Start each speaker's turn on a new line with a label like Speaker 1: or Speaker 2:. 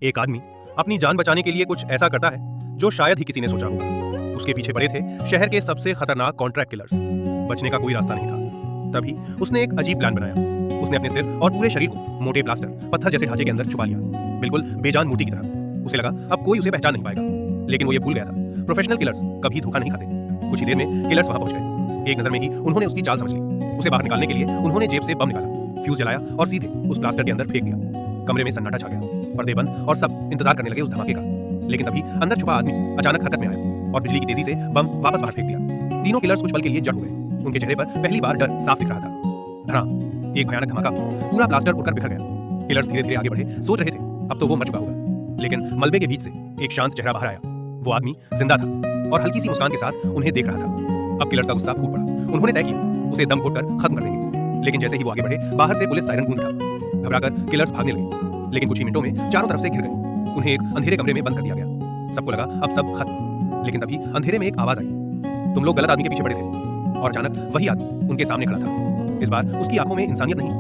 Speaker 1: एक आदमी अपनी जान बचाने के लिए कुछ ऐसा करता है जो शायद ही किसी ने सोचा होगा। उसके पीछे पड़े थे शहर के सबसे खतरनाक कॉन्ट्रैक्ट किलर्स। बचने का कोई रास्ता नहीं था। तभी उसने एक अजीब प्लान बनाया। उसने अपने सिर और पूरे शरीर को मोटे प्लास्टर पत्थर जैसे ढांचे के अंदर छुपा लिया, बिल्कुल बेजान मूर्ति की तरह। उसे लगा अब कोई उसे पहचान नहीं पाएगा, लेकिन वो ये भूल गया था प्रोफेशनल किलर्स कभी धोखा नहीं खाते। कुछ ही देर में किलर्स वहां पहुंच गए। एक नजर में ही उन्होंने उसकी चाल समझ ली। उसे बाहर निकालने के लिए उन्होंने जेब से बम निकाला, फ्यूज जलाया और सीधे उस प्लास्टर के अंदर फेंक दिया। कमरे में सन्नाटा छा गया, पर्दे बंद और सब इंतजार करने लगे उस धमाके का। लेकिन तभी अंदर छुपा आदमी अचानक हरकत में आया और बिजली की तेजी से बम वापस बाहर फेंक दिया। तीनों किलर्स कुछ पल के लिए जड़ हो गए। उनके चेहरे पर पहली बार डर साफ दिख रहा था। धड़ाम, एक भयानक धमाका, पूरा प्लास्टर उड़कर बिखर गया। किलर्स धीरे धीरे आगे बढ़े, सोच रहे थे अब तो वो मर चुका होगा। लेकिन मलबे के बीच से एक शांत चेहरा बाहर आया। वो आदमी जिंदा था और हल्की सी मुस्कान के साथ उन्हें देख रहा था। अब किलर्स का गुस्सा फूट पड़ा। उन्होंने तय किया उसे दम घोटकर खत्म कर देंगे। लेकिन जैसे ही वो आगे बढ़े, बाहर से पुलिस सायरन गूंज उठा। घबराकर किलर्स भागने लगे, लेकिन कुछ ही मिनटों में चारों तरफ से घिर गए। उन्हें एक अंधेरे कमरे में बंद कर दिया गया। सबको लगा अब सब खत्म। लेकिन तभी अंधेरे में एक आवाज आई, तुम लोग गलत आदमी के पीछे पड़े थे। और अचानक वही आदमी उनके सामने खड़ा था। इस बार उसकी आंखों में इंसानियत नहीं,